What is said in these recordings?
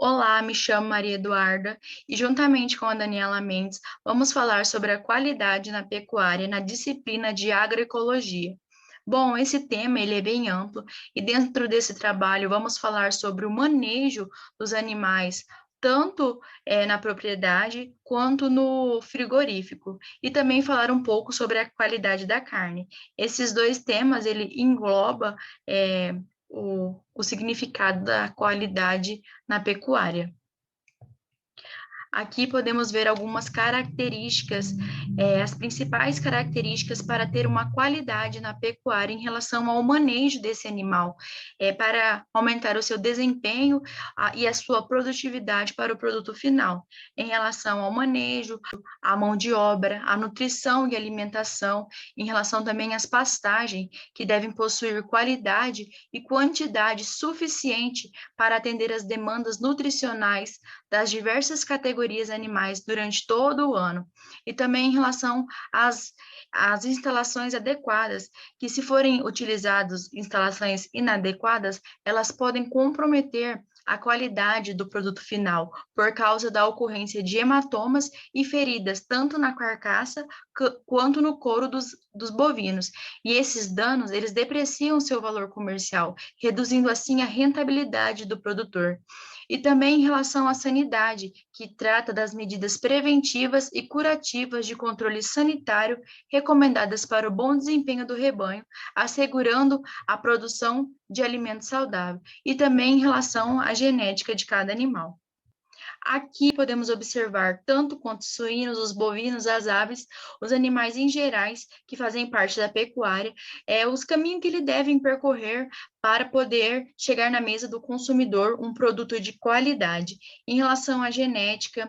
Olá, me chamo Maria Eduarda e, juntamente com a Daniela Mendes, vamos falar sobre a qualidade na pecuária na disciplina de agroecologia. Bom, esse tema ele é bem amplo e dentro desse trabalho vamos falar sobre o manejo dos animais, tanto na propriedade quanto no frigorífico, e também falar um pouco sobre a qualidade da carne. Esses dois temas ele engloba o significado da qualidade na pecuária. Aqui podemos ver algumas características, as principais características para ter uma qualidade na pecuária em relação ao manejo desse animal, para aumentar o seu desempenho e a sua produtividade para o produto final, em relação ao manejo, à mão de obra, à nutrição e alimentação, em relação também às pastagens, que devem possuir qualidade e quantidade suficiente para atender às demandas nutricionais das diversas categorias animais durante todo o ano, e também em relação às instalações adequadas, que se forem utilizadas instalações inadequadas, elas podem comprometer a qualidade do produto final, por causa da ocorrência de hematomas e feridas, tanto na carcaça quanto no couro dos bovinos. E esses danos, eles depreciam seu valor comercial, reduzindo assim a rentabilidade do produtor. E também em relação à sanidade, que trata das medidas preventivas e curativas de controle sanitário recomendadas para o bom desempenho do rebanho, assegurando a produção de alimento saudável, e também em relação à genética de cada animal. Aqui podemos observar tanto quanto os suínos, os bovinos, as aves, os animais em gerais que fazem parte da pecuária, os caminhos que eles devem percorrer para poder chegar na mesa do consumidor um produto de qualidade. Em relação à genética,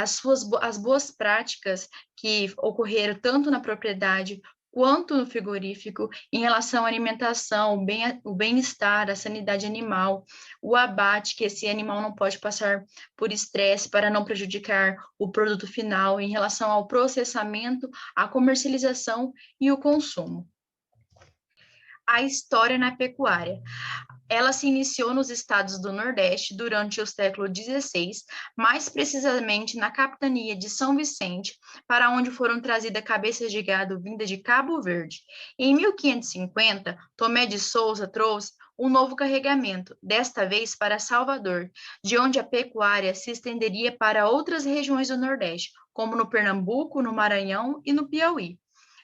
as boas práticas que ocorreram tanto na propriedade quanto no frigorífico, em relação à alimentação, o bem-estar, a sanidade animal, o abate, que esse animal não pode passar por estresse para não prejudicar o produto final, em relação ao processamento, à comercialização e o consumo. A história na pecuária. Ela se iniciou nos estados do Nordeste durante o século XVI, mais precisamente na capitania de São Vicente, para onde foram trazidas cabeças de gado vinda de Cabo Verde. Em 1550, Tomé de Souza trouxe um novo carregamento, desta vez para Salvador, de onde a pecuária se estenderia para outras regiões do Nordeste, como no Pernambuco, no Maranhão e no Piauí.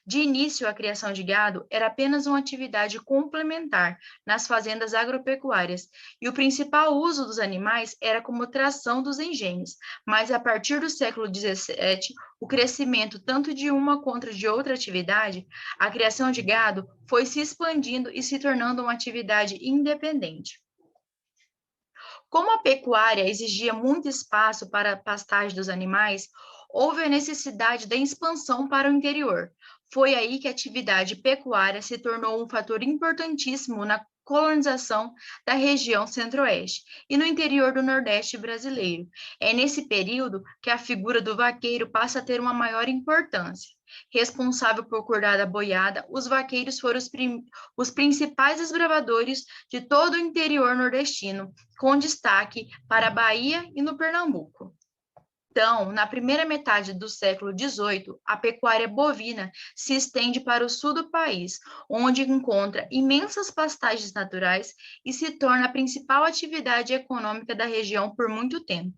De início, a criação de gado era apenas uma atividade complementar nas fazendas agropecuárias, e o principal uso dos animais era como tração dos engenhos. Mas a partir do século XVII, o crescimento tanto de uma quanto de outra atividade, a criação de gado foi se expandindo e se tornando uma atividade independente. Como a pecuária exigia muito espaço para a pastagem dos animais, houve a necessidade da expansão para o interior. Foi aí que a atividade pecuária se tornou um fator importantíssimo na colonização da região centro-oeste e no interior do nordeste brasileiro. É nesse período que a figura do vaqueiro passa a ter uma maior importância. Responsável por cuidar da boiada, os vaqueiros foram os principais desbravadores de todo o interior nordestino, com destaque para a Bahia e no Pernambuco. Então, na primeira metade do século XVIII, a pecuária bovina se estende para o sul do país, onde encontra imensas pastagens naturais e se torna a principal atividade econômica da região por muito tempo.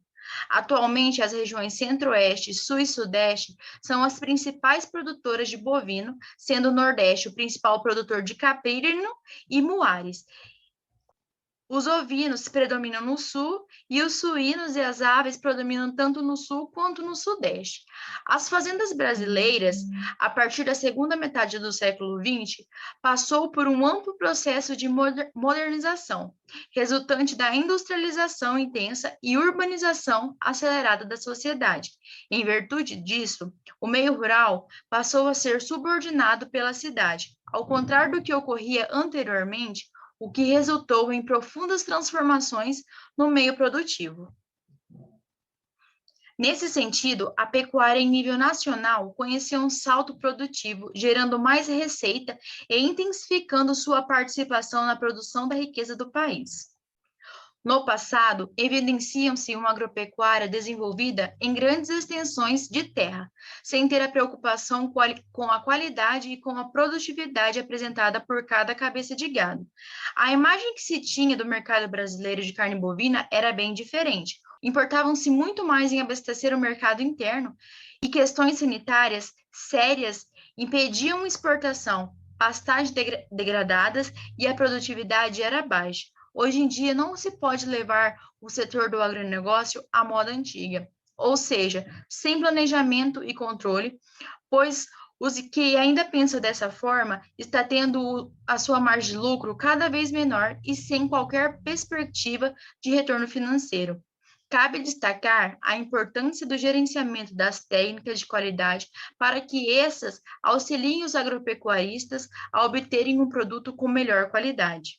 Atualmente, as regiões Centro-Oeste, Sul e Sudeste são as principais produtoras de bovino, sendo o Nordeste o principal produtor de caprino e muares. Os ovinos predominam no sul e os suínos e as aves predominam tanto no sul quanto no sudeste. As fazendas brasileiras, a partir da segunda metade do século XX, passou por um amplo processo de modernização, resultante da industrialização intensa e urbanização acelerada da sociedade. Em virtude disso, o meio rural passou a ser subordinado pela cidade, ao contrário do que ocorria anteriormente, o que resultou em profundas transformações no meio produtivo. Nesse sentido, a pecuária em nível nacional conheceu um salto produtivo, gerando mais receita e intensificando sua participação na produção da riqueza do país. No passado, evidenciam-se uma agropecuária desenvolvida em grandes extensões de terra, sem ter a preocupação com a qualidade e com a produtividade apresentada por cada cabeça de gado. A imagem que se tinha do mercado brasileiro de carne bovina era bem diferente. Importavam-se muito mais em abastecer o mercado interno e questões sanitárias sérias impediam exportação, pastagens degradadas e a produtividade era baixa. Hoje em dia, não se pode levar o setor do agronegócio à moda antiga, ou seja, sem planejamento e controle, pois os que ainda pensam dessa forma está tendo a sua margem de lucro cada vez menor e sem qualquer perspectiva de retorno financeiro. Cabe destacar a importância do gerenciamento das técnicas de qualidade para que essas auxiliem os agropecuaristas a obterem um produto com melhor qualidade.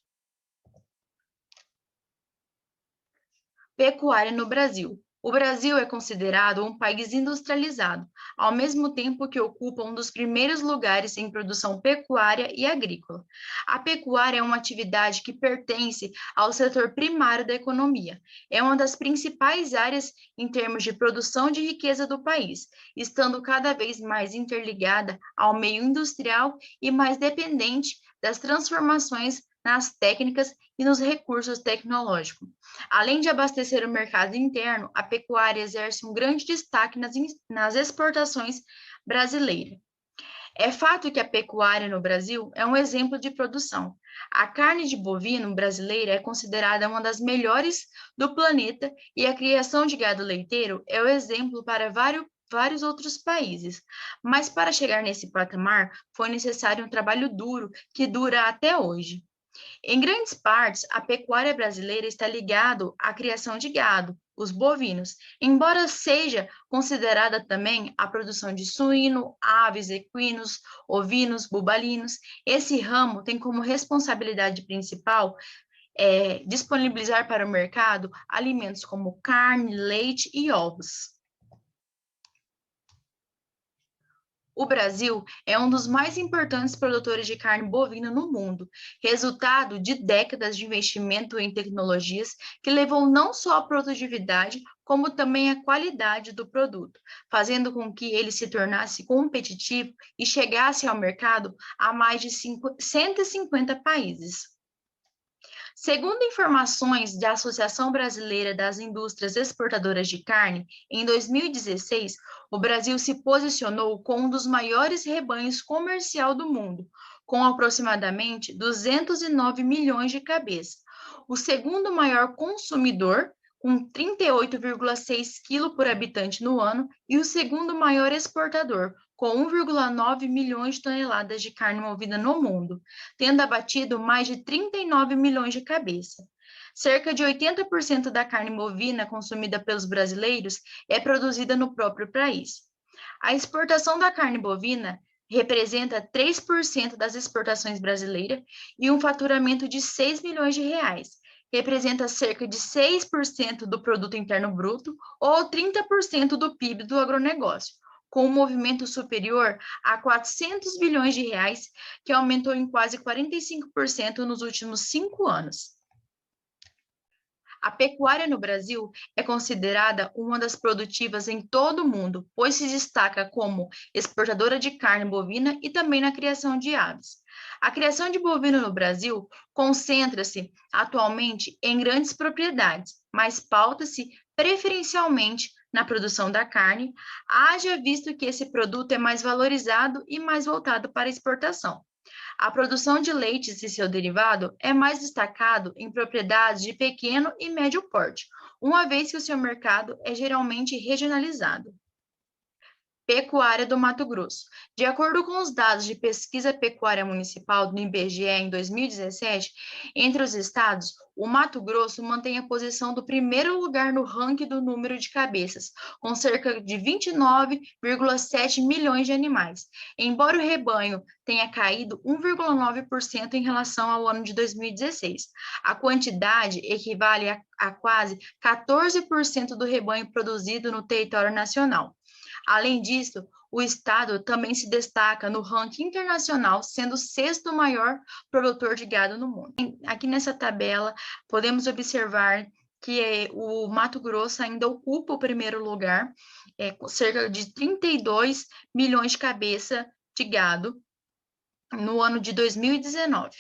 Pecuária no Brasil. O Brasil é considerado um país industrializado, ao mesmo tempo que ocupa um dos primeiros lugares em produção pecuária e agrícola. A pecuária é uma atividade que pertence ao setor primário da economia. É uma das principais áreas em termos de produção de riqueza do país, estando cada vez mais interligada ao meio industrial e mais dependente das transformações nas técnicas e nos recursos tecnológicos. Além de abastecer o mercado interno, a pecuária exerce um grande destaque nas exportações brasileiras. É fato que a pecuária no Brasil é um exemplo de produção. A carne de bovino brasileira é considerada uma das melhores do planeta e a criação de gado leiteiro é o exemplo para vários outros países. Mas para chegar nesse patamar, foi necessário um trabalho duro que dura até hoje. Em grandes partes, a pecuária brasileira está ligada à criação de gado, os bovinos, embora seja considerada também a produção de suíno, aves, equinos, ovinos, bubalinos. Esse ramo tem como responsabilidade principal disponibilizar para o mercado alimentos como carne, leite e ovos. O Brasil é um dos mais importantes produtores de carne bovina no mundo, resultado de décadas de investimento em tecnologias que levou não só a produtividade, como também a qualidade do produto, fazendo com que ele se tornasse competitivo e chegasse ao mercado a mais de 150 países. Segundo informações da Associação Brasileira das Indústrias Exportadoras de Carne, em 2016, o Brasil se posicionou com um dos maiores rebanhos comercial do mundo, com aproximadamente 209 milhões de cabeças. O segundo maior consumidor, com 38,6 quilos por habitante no ano, e o segundo maior exportador, com 1,9 milhões de toneladas de carne movida no mundo, tendo abatido mais de 39 milhões de cabeças. Cerca de 80% da carne bovina consumida pelos brasileiros é produzida no próprio país. A exportação da carne bovina representa 3% das exportações brasileiras e um faturamento de 6 milhões de reais. Representa cerca de 6% do produto interno bruto ou 30% do PIB do agronegócio, com um movimento superior a 400 bilhões de reais, que aumentou em quase 45% nos últimos 5 anos. A pecuária no Brasil é considerada uma das produtivas em todo o mundo, pois se destaca como exportadora de carne bovina e também na criação de aves. A criação de bovino no Brasil concentra-se atualmente em grandes propriedades, mas pauta-se preferencialmente na produção da carne, haja visto que esse produto é mais valorizado e mais voltado para exportação. A produção de leites e seu derivado é mais destacado em propriedades de pequeno e médio porte, uma vez que o seu mercado é geralmente regionalizado. Pecuária do Mato Grosso. De acordo com os dados de pesquisa pecuária municipal do IBGE em 2017, entre os estados, o Mato Grosso mantém a posição do primeiro lugar no ranking do número de cabeças, com cerca de 29,7 milhões de animais. Embora o rebanho tenha caído 1,9% em relação ao ano de 2016, a quantidade equivale a quase 14% do rebanho produzido no território nacional. Além disso, o estado também se destaca no ranking internacional, sendo o sexto maior produtor de gado no mundo. Aqui nessa tabela, podemos observar que o Mato Grosso ainda ocupa o primeiro lugar, com cerca de 32 milhões de cabeça de gado no ano de 2019.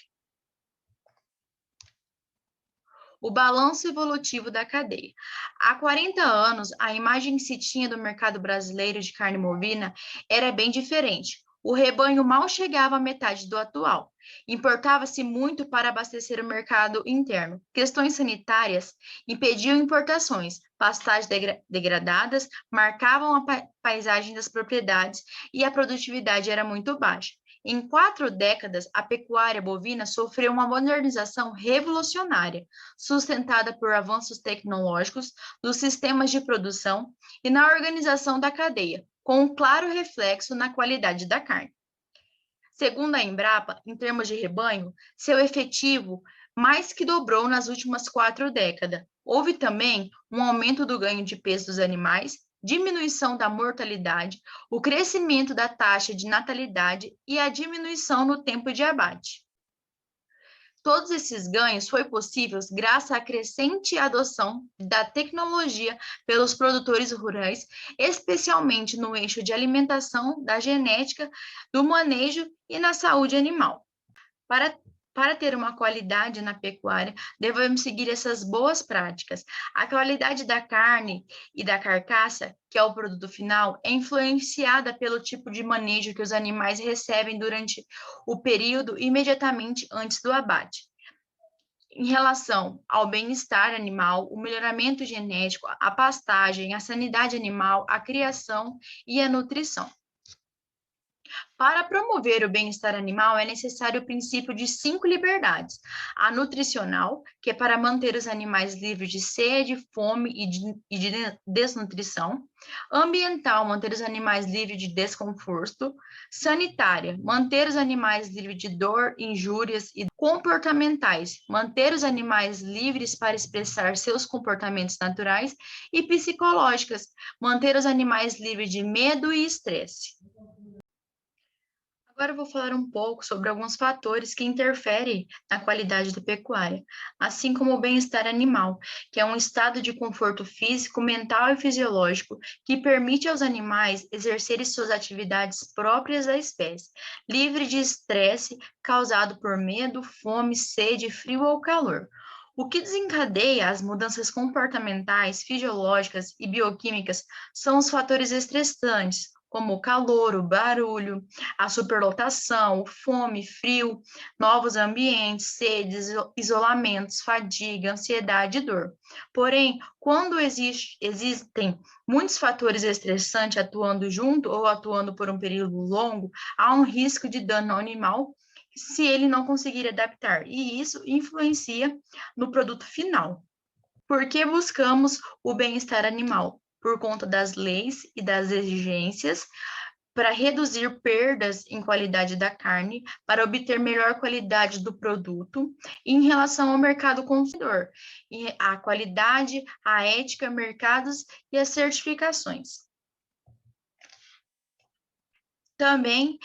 O balanço evolutivo da cadeia. Há 40 anos, a imagem que se tinha do mercado brasileiro de carne bovina era bem diferente. O rebanho mal chegava à metade do atual. Importava-se muito para abastecer o mercado interno. Questões sanitárias impediam importações, pastagens degradadas marcavam a paisagem das propriedades e a produtividade era muito baixa. Em 4 décadas, a pecuária bovina sofreu uma modernização revolucionária, sustentada por avanços tecnológicos dos sistemas de produção e na organização da cadeia, com um claro reflexo na qualidade da carne. Segundo a Embrapa, em termos de rebanho, seu efetivo mais que dobrou nas últimas 4 décadas. Houve também um aumento do ganho de peso dos animais, diminuição da mortalidade, o crescimento da taxa de natalidade e a diminuição no tempo de abate. Todos esses ganhos foi possível graças à crescente adoção da tecnologia pelos produtores rurais, especialmente no eixo de alimentação, da genética, do manejo e na saúde animal. Para ter uma qualidade na pecuária, devemos seguir essas boas práticas. A qualidade da carne e da carcaça, que é o produto final, é influenciada pelo tipo de manejo que os animais recebem durante o período imediatamente antes do abate. Em relação ao bem-estar animal, o melhoramento genético, a pastagem, a sanidade animal, a criação e a nutrição. Para promover o bem-estar animal, é necessário o princípio de 5 liberdades. A nutricional, que é para manter os animais livres de sede, fome e de desnutrição. Ambiental, manter os animais livres de desconforto. Sanitária, manter os animais livres de dor, injúrias e comportamentais, manter os animais livres para expressar seus comportamentos naturais. E psicológicas, manter os animais livres de medo e estresse. Agora eu vou falar um pouco sobre alguns fatores que interferem na qualidade da pecuária, assim como o bem-estar animal, que é um estado de conforto físico, mental e fisiológico que permite aos animais exercerem suas atividades próprias da espécie, livre de estresse causado por medo, fome, sede, frio ou calor. O que desencadeia as mudanças comportamentais, fisiológicas e bioquímicas são os fatores estressantes, como o calor, o barulho, a superlotação, fome, frio, novos ambientes, sedes, isolamentos, fadiga, ansiedade e dor. Porém, quando existem muitos fatores estressantes atuando junto ou atuando por um período longo, há um risco de dano ao animal se ele não conseguir adaptar, e isso influencia no produto final. Por que buscamos o bem-estar animal? Por conta das leis e das exigências, para reduzir perdas em qualidade da carne, para obter melhor qualidade do produto, e em relação ao mercado consumidor, e a qualidade, a ética, mercados e as certificações. Também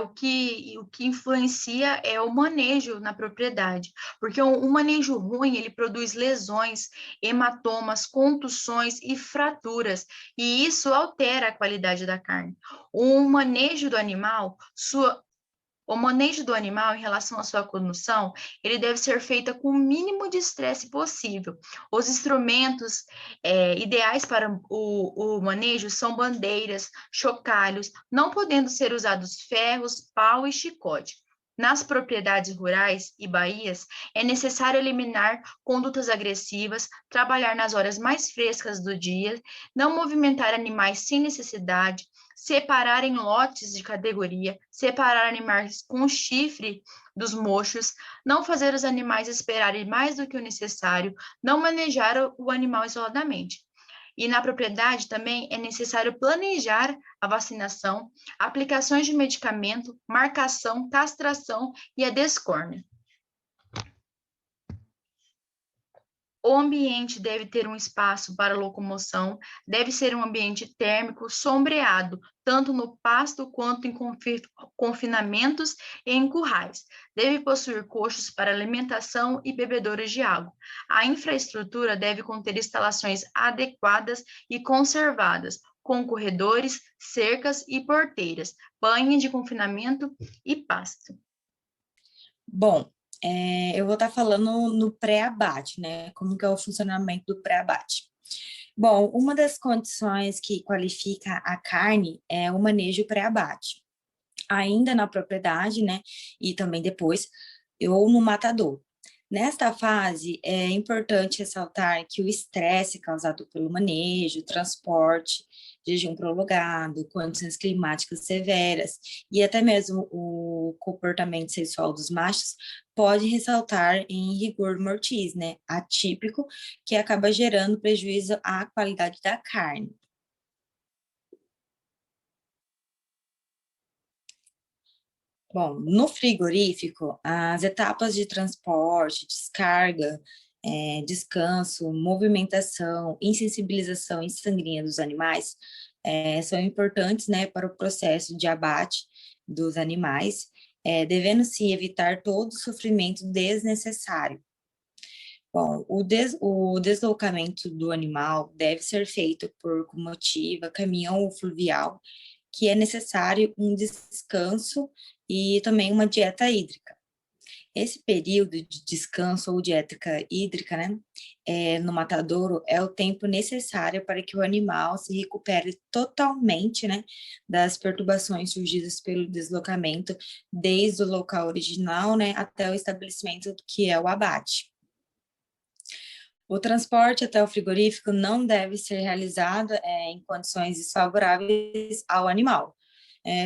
o que influencia é o manejo na propriedade, porque um manejo ruim, ele produz lesões, hematomas, contusões e fraturas, e isso altera a qualidade da carne. O manejo do animal em relação à sua condução, ele deve ser feito com o mínimo de estresse possível. Os instrumentos ideais para o manejo são bandeiras, chocalhos, não podendo ser usados ferros, pau e chicote. Nas propriedades rurais e baías, é necessário eliminar condutas agressivas, trabalhar nas horas mais frescas do dia, não movimentar animais sem necessidade, separar em lotes de categoria, separar animais com chifre dos mochos, não fazer os animais esperarem mais do que o necessário, não manejar o animal isoladamente. E na propriedade também é necessário planejar a vacinação, aplicações de medicamento, marcação, castração e a descórnea. O ambiente deve ter um espaço para locomoção, deve ser um ambiente térmico sombreado, tanto no pasto quanto em confinamentos e em currais. Deve possuir coxos para alimentação e bebedouros de água. A infraestrutura deve conter instalações adequadas e conservadas, com corredores, cercas e porteiras, banho de confinamento e pasto. Bom, eu vou estar falando no pré-abate, né? Como que é o funcionamento do pré-abate. Bom, uma das condições que qualifica a carne é o manejo pré-abate. Ainda na propriedade, né? E também depois, ou no matador. Nesta fase, é importante ressaltar que o estresse causado pelo manejo, transporte, jejum prolongado, condições climáticas severas e até mesmo o comportamento sexual dos machos pode ressaltar em rigor mortis, né, atípico, que acaba gerando prejuízo à qualidade da carne. Bom, no frigorífico, as etapas de transporte, descarga, descanso, movimentação, insensibilização e sangria dos animais são importantes, né, para o processo de abate dos animais, devendo-se evitar todo sofrimento desnecessário. Bom, o deslocamento do animal deve ser feito por comotiva, caminhão ou fluvial, que é necessário um descanso e também uma dieta hídrica. Esse período de descanso ou dieta hídrica, né, no matadouro, é o tempo necessário para que o animal se recupere totalmente, né, das perturbações surgidas pelo deslocamento, desde o local original, né, até o estabelecimento que é o abate. O transporte até o frigorífico não deve ser realizado em condições desfavoráveis ao animal.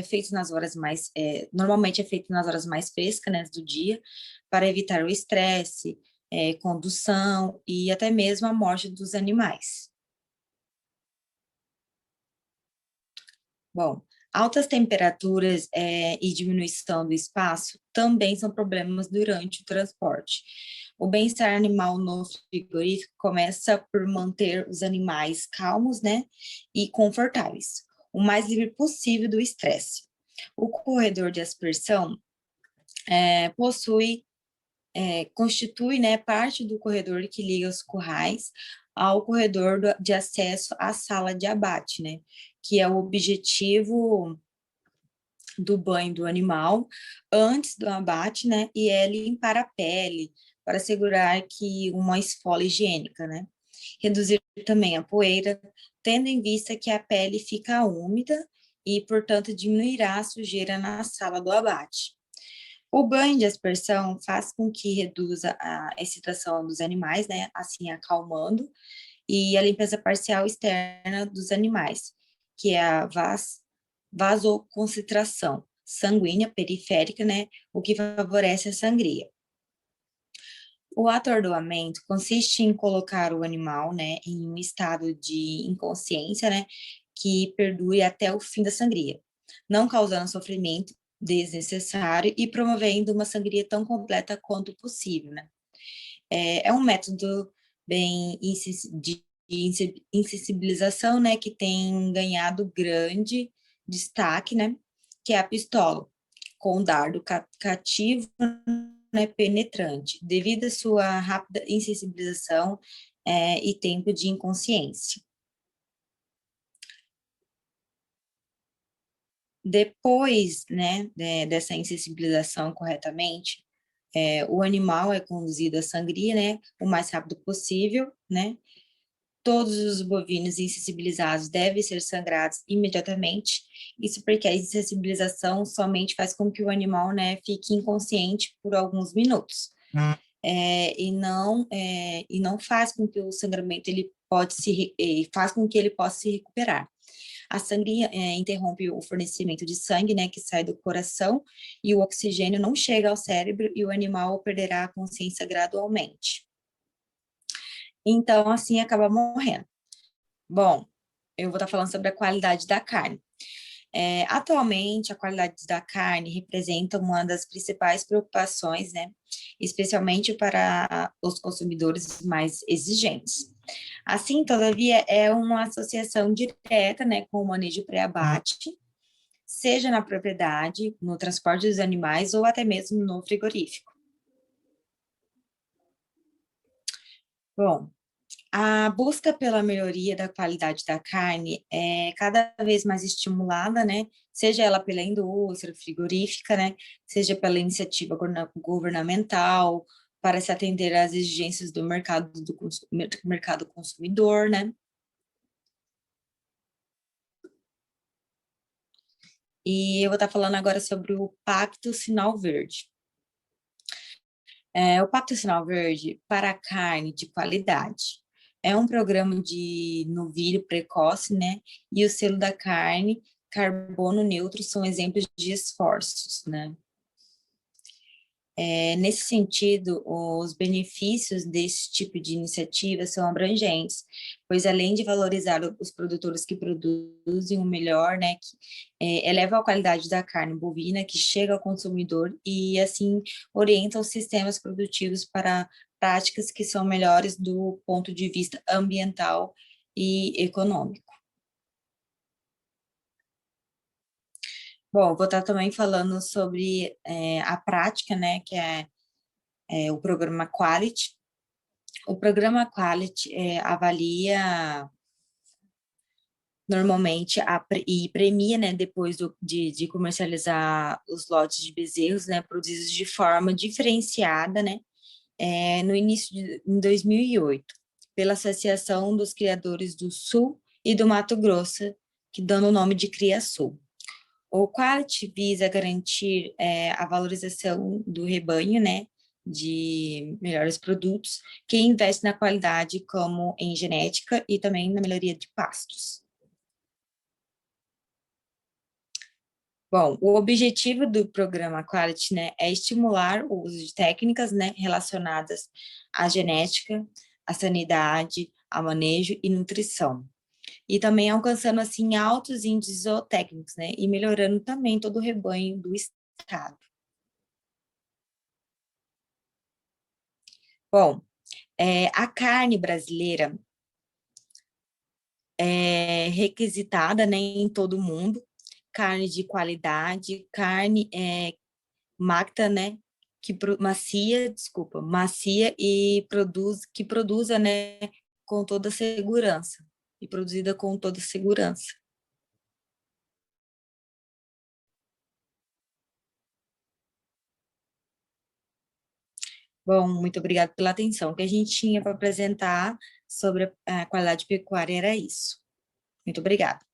Feito nas horas mais, normalmente é feito nas horas mais frescas, né, do dia, para evitar o estresse, condução e até mesmo a morte dos animais. Bom, altas temperaturas e diminuição do espaço também são problemas durante o transporte. O bem-estar animal no frigorífico começa por manter os animais calmos, né, e confortáveis, o mais livre possível do estresse. O corredor de aspersão constitui, né, parte do corredor que liga os currais ao corredor de acesso à sala de abate, né, que é o objetivo do banho do animal antes do abate, né, e é limpar a pele para assegurar que uma esfole higiênica, né, reduzir também a poeira, tendo em vista que a pele fica úmida e, portanto, diminuirá a sujeira na sala do abate. O banho de aspersão faz com que reduza a excitação dos animais, né, assim acalmando, e a limpeza parcial externa dos animais, que é a vasoconstrição sanguínea periférica, né, o que favorece a sangria. O atordoamento consiste em colocar o animal, né, em um estado de inconsciência, né, que perdure até o fim da sangria, não causando sofrimento desnecessário e promovendo uma sangria tão completa quanto possível, né. É um método bem de insensibilização, né, que tem ganhado grande destaque, né, que é a pistola, com dardo cativo, né, penetrante, devido à sua rápida insensibilização e tempo de inconsciência. Depois, né, dessa insensibilização corretamente, o animal é conduzido à sangria, né, o mais rápido possível, né. Todos os bovinos insensibilizados devem ser sangrados imediatamente. Isso porque a insensibilização somente faz com que o animal, né, fique inconsciente por alguns minutos. E não faz com que o sangramento faz com que ele possa se recuperar. A sangria interrompe o fornecimento de sangue, né, que sai do coração, e o oxigênio não chega ao cérebro e o animal perderá a consciência gradualmente. Então, assim, acaba morrendo. Bom, eu vou estar falando sobre a qualidade da carne. Atualmente, a qualidade da carne representa uma das principais preocupações, né? Especialmente para os consumidores mais exigentes. Assim, todavia, é uma associação direta, né, com o manejo pré-abate, seja na propriedade, no transporte dos animais ou até mesmo no frigorífico. Bom, a busca pela melhoria da qualidade da carne é cada vez mais estimulada, né? Seja ela pela indústria frigorífica, né? Seja pela iniciativa governamental, para se atender às exigências do mercado consumidor, né? E eu vou estar falando agora sobre o Pacto Sinal Verde. O Pacto Sinal Verde para a carne de qualidade. É um programa de novilho precoce, né? E o selo da carne, carbono neutro, são exemplos de esforços, né? Nesse sentido, os benefícios desse tipo de iniciativa são abrangentes, pois além de valorizar os produtores que produzem o melhor, né, eleva a qualidade da carne bovina que chega ao consumidor e, assim, orienta os sistemas produtivos para práticas que são melhores do ponto de vista ambiental e econômico. Bom, vou estar também falando sobre a prática, né, que é o programa Quality. O programa Quality avalia normalmente e premia, né, depois de comercializar os lotes de bezerros, né, produzidos de forma diferenciada, né, no início em 2008, pela Associação dos Criadores do Sul e do Mato Grosso, que dando o nome de CriaSul. O Quality visa garantir a valorização do rebanho, né, de melhores produtos, que investe na qualidade como em genética e também na melhoria de pastos. Bom, o objetivo do programa Quality, né, é estimular o uso de técnicas, né, relacionadas à genética, à sanidade, ao manejo e nutrição. E também alcançando, assim, altos índices zootécnicos, né, e melhorando também todo o rebanho do estado. Bom, a carne brasileira é requisitada, né, em todo o mundo, carne de qualidade, carne macta, né, macia e que produza, né, com toda segurança, e produzida com toda segurança. Bom, muito obrigada pela atenção. O que a gente tinha para apresentar sobre a qualidade pecuária era isso. Muito obrigada.